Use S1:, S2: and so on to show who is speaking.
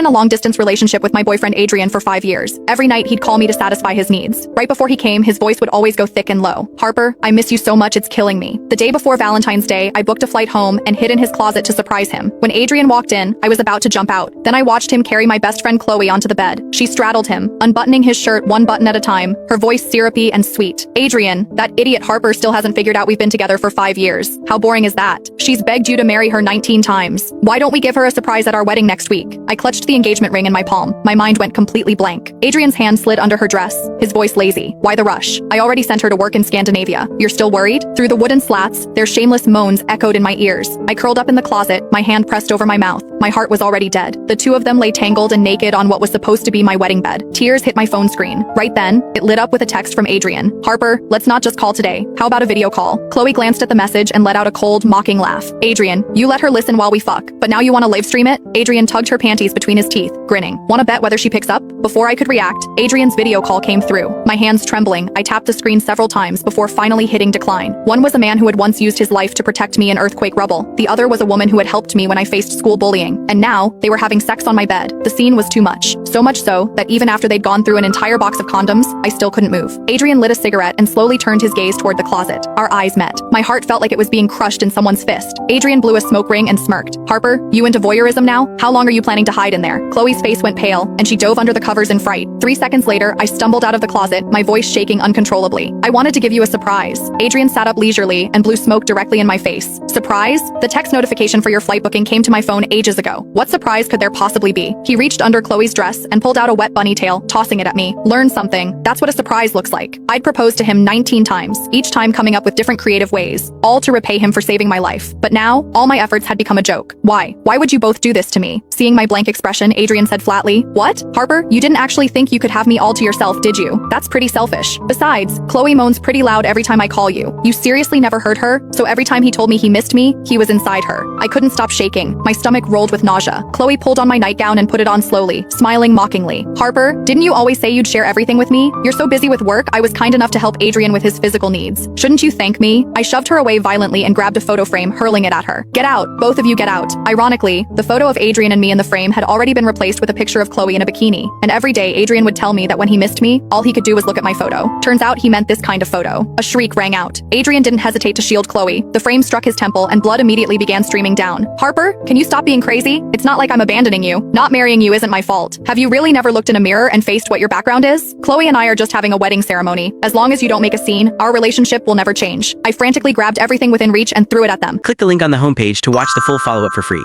S1: in a long-distance relationship with my boyfriend Adrian for 5 years. Every night he'd call me to satisfy his needs. Right before he came, his voice would always go thick and low. Harper, I miss you so much, it's killing me. The day before Valentine's Day, I booked a flight home and hid in his closet to surprise him. When Adrian walked in, I was about to jump out. Then I watched him carry my best friend Chloe onto the bed. She straddled him, unbuttoning his shirt one button at a time, her voice syrupy and sweet. Adrian, that idiot Harper still hasn't figured out we've been together for 5 years. How boring is that? She's begged you to marry her 19 times. Why don't we give her a surprise at our wedding next week? I clutched the engagement ring in my palm. My mind went completely blank. Adrian's hand slid under her dress, his voice lazy. Why the rush? I already sent her to work in Scandinavia. You're still worried? Through the wooden slats, their shameless moans echoed in my ears. I curled up in the closet, my hand pressed over my mouth. My heart was already dead. The two of them lay tangled and naked on what was supposed to be my wedding bed. Tears hit my phone screen. Right then, it lit up with a text from Adrian. Harper, let's not just call today. How about a video call? Chloe glanced at the message and let out a cold, mocking laugh. Adrian, you let her listen while we fuck, but now you want to live stream it? Adrian tugged her panties between his teeth, grinning. Wanna bet whether she picks up? Before I could react, Adrian's video call came through. My hands trembling, I tapped the screen several times before finally hitting decline. One was a man who had once used his life to protect me in earthquake rubble. The other was a woman who had helped me when I faced school bullying. And now, they were having sex on my bed. The scene was too much. So much so, that even after they'd gone through an entire box of condoms, I still couldn't move. Adrian lit a cigarette and slowly turned his gaze toward the closet. Our eyes met. My heart felt like it was being crushed in someone's fist. Adrian blew a smoke ring and smirked. Harper, you into voyeurism now? How long are you planning to hide in there? Chloe's face went pale, and she dove under the covers in fright. 3 seconds later, I stumbled out of the closet, my voice shaking uncontrollably. I wanted to give you a surprise. Adrian sat up leisurely and blew smoke directly in my face. Surprise? The text notification for your flight booking came to my phone ages ago. What surprise could there possibly be? He reached under Chloe's dress and pulled out a wet bunny tail, tossing it at me. Learn something. That's what a surprise looks like. I'd proposed to him 19 times, each time coming up with different creative ways, all to repay him for saving my life. But now, all my efforts had become a joke. Why? Why would you both do this to me? Seeing my blank expression, Adrian said flatly, "What? Harper, you didn't actually think you could have me all to yourself, did you? That's pretty selfish. Besides, Chloe moans pretty loud every time I call you. You seriously never heard her? So every time he told me he missed me, he was inside her." I couldn't stop shaking. My stomach rolled with nausea. Chloe pulled on my nightgown and put it on slowly, smiling mockingly. "Harper, didn't you always say you'd share everything with me? You're so busy with work, I was kind enough to help Adrian with his physical needs. Shouldn't you thank me?" I shoved her away violently and grabbed a photo frame, hurling it at her. "Get out! Both of you get out!" Ironically, the photo of Adrian and me in the frame had already been replaced with a picture of Chloe in a bikini. And every day, Adrian would tell me that when he missed me, all he could do was look at my photo. Turns out he meant this kind of photo. A shriek rang out. Adrian didn't hesitate to shield Chloe. The frame struck his temple and blood immediately began streaming down. "Harper, can you stop being crazy? It's not like I'm abandoning you. Not marrying you isn't my fault. Have you really never looked in a mirror and faced what your background is? Chloe and I are just having a wedding ceremony. As long as you don't make a scene, our relationship will never change." I frantically grabbed everything within reach and threw it at them.
S2: Click the link on the homepage to watch the full follow-up for free.